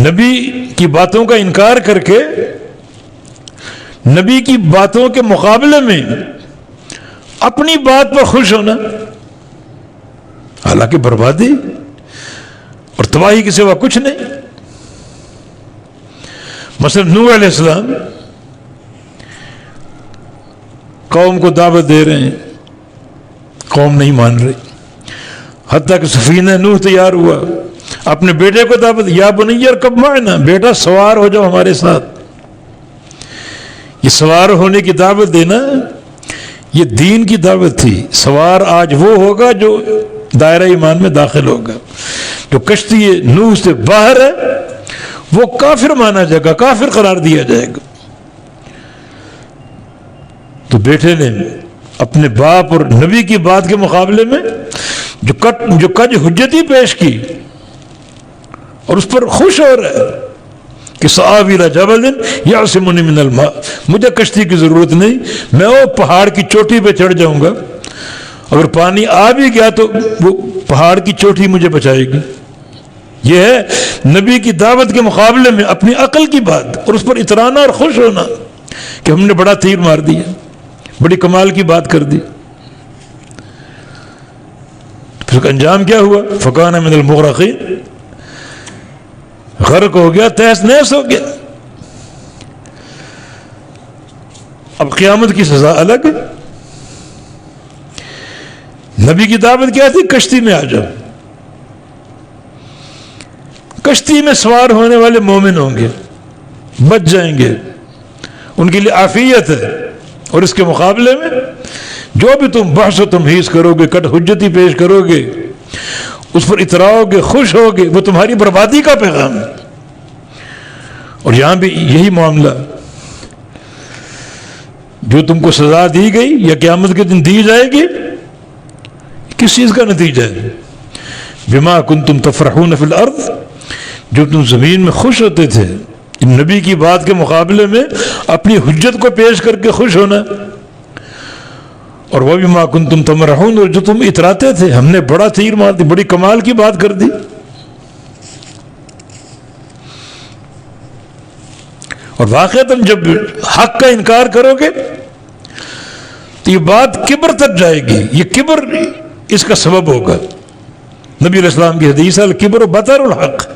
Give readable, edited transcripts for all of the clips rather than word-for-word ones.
نبی کی باتوں کا انکار کر کے نبی کی باتوں کے مقابلے میں اپنی بات پر خوش ہونا، حالانکہ بربادی اور تباہی کے سوا کچھ نہیں۔ مثلا نوح علیہ السلام قوم کو دعوت دے رہے ہیں، قوم نہیں مان رہی، حتیٰ کہ سفینہ نوح تیار ہوا، اپنے بیٹے کو دعوت، یا بنی ارکب معنا، بیٹا سوار ہو جاؤ ہمارے ساتھ۔ یہ سوار ہونے کی دعوت دینا یہ دین کی دعوت تھی۔ سوار آج وہ ہوگا جو دائرہ ایمان میں داخل ہوگا، جو کشتی نوح سے باہر ہے وہ کافر مانا جائے گا، کافر قرار دیا جائے گا۔ تو بیٹے نے اپنے باپ اور نبی کی بات کے مقابلے میں جو کج حجتی پیش کی اور اس پر خوش ہو رہا ہے کہ سآوی الی جبل یعصمنی من الماء، مجھے کشتی کی ضرورت نہیں، میں وہ پہاڑ کی چوٹی پہ چڑھ جاؤں گا، اگر پانی آ بھی گیا تو وہ پہاڑ کی چوٹی مجھے بچائے گی۔ یہ ہے نبی کی دعوت کے مقابلے میں اپنی عقل کی بات اور اس پر اترانا اور خوش ہونا کہ ہم نے بڑا تیر مار دیا، بڑی کمال کی بات کر دی۔ پھر اس کا انجام کیا ہوا؟ فکان من المغرقین، غرق ہو گیا، تہس نہس ہو گیا۔ اب قیامت کی سزا الگ ہے۔ نبی کی دعوت کیا تھی؟ کشتی میں آ جاؤ، کشتی میں سوار ہونے والے مومن ہوں گے، بچ جائیں گے، ان کے لیے عافیت ہے۔ اور اس کے مقابلے میں جو بھی تم بحث و تمہیز کرو گے، کٹ حجتی پیش کرو گے، اس پر اتراؤ گے، خوش ہوگے، وہ تمہاری بربادی کا پیغام ہے۔ اور یہاں بھی یہی معاملہ، جو تم کو سزا دی گئی یا قیامت کے دن دی جائے گی، کس چیز کا نتیجہ ہے؟ بما کنتم تفرحون فی الارض، جو تم زمین میں خوش ہوتے تھے، نبی کی بات کے مقابلے میں اپنی حجت کو پیش کر کے خوش ہونا، اور وہ بما کنتم تمرحون، اور جو تم اتراتے تھے، ہم نے بڑا تیر مار دی، بڑی کمال کی بات کر دی۔ اور واقعتاً جب حق کا انکار کرو گے تو یہ بات کبر تک جائے گی، یہ کبر اس کا سبب ہوگا۔ نبی علیہ السلام کی حدیث ہے الکبر بطر الحق،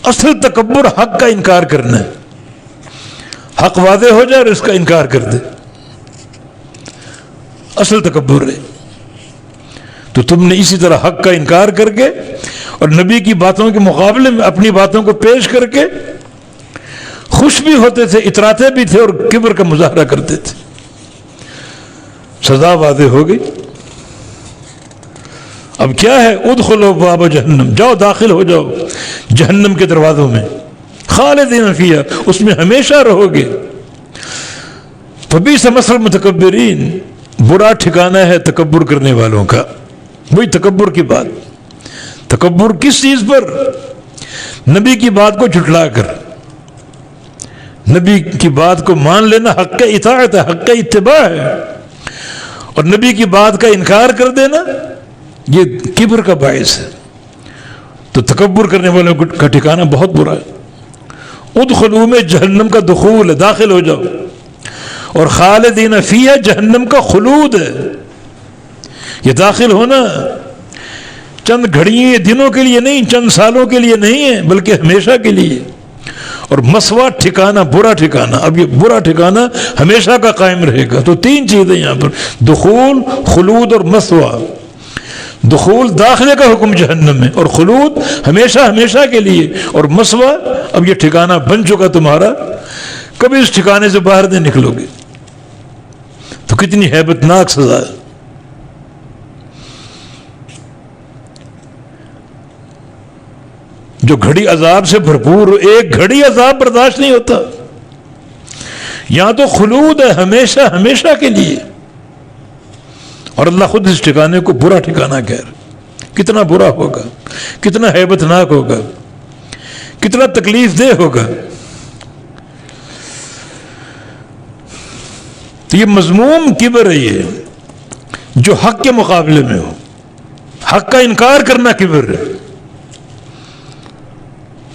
اصل تکبر حق کا انکار کرنا ہے، حق واضح ہو جائے اور اس کا انکار کر دے، اصل تکبر ہے۔ تو تم نے اسی طرح حق کا انکار کر کے اور نبی کی باتوں کے مقابلے میں اپنی باتوں کو پیش کر کے خوش بھی ہوتے تھے، اتراتے بھی تھے اور کبر کا مظاہرہ کرتے تھے۔ سزا واضح ہو گئی۔ اب کیا ہے؟ ادخلوا باب جہنم، جاؤ داخل ہو جاؤ جہنم کے دروازوں میں، خالدین فیہا، اس میں ہمیشہ رہو گے۔ فبئس مثوى المتکبرین، برا ٹھکانہ ہے تکبر کرنے والوں کا۔ وہی تکبر کی بات، تکبر کس چیز پر؟ نبی کی بات کو جھٹلا کر، نبی کی بات کو مان لینا حق اطاعت ہے، حق اتباع ہے، اور نبی کی بات کا انکار کر دینا یہ کبر کا باعث ہے۔ تو تکبر کرنے والوں کا ٹھکانہ بہت برا ہے۔ ادخلوا میں جہنم کا دخول ہے، داخل ہو جاؤ، اور خالدین فیہا جہنم کا خلود ہے۔ یہ داخل ہونا چند گھڑیوں دنوں کے لیے نہیں، چند سالوں کے لیے نہیں ہے، بلکہ ہمیشہ کے لیے۔ اور مسوا ٹھکانہ، برا ٹھکانہ، اب یہ برا ٹھکانہ ہمیشہ کا قائم رہے گا۔ تو تین چیزیں یہاں پر، دخول، خلود اور مسوا۔ دخول داخلے کا حکم جہنم میں، اور خلود ہمیشہ ہمیشہ کے لیے، اور مسوا اب یہ ٹھکانہ بن چکا تمہارا، کبھی اس ٹھکانے سے باہر نہیں نکلو گے۔ تو کتنی ہیبت ناک سزا ہے۔ جو گھڑی عذاب سے بھرپور، ایک گھڑی عذاب برداشت نہیں ہوتا، یہاں تو خلود ہے، ہمیشہ ہمیشہ کے لیے۔ اور اللہ خود اس ٹھکانے کو برا ٹھکانہ کہہ رہا، کتنا برا ہوگا، کتنا ہیبت ناک ہوگا، کتنا تکلیف دہ ہوگا۔ تو یہ مذموم کبر ہے، یہ جو حق کے مقابلے میں ہو، حق کا انکار کرنا کبر ہے۔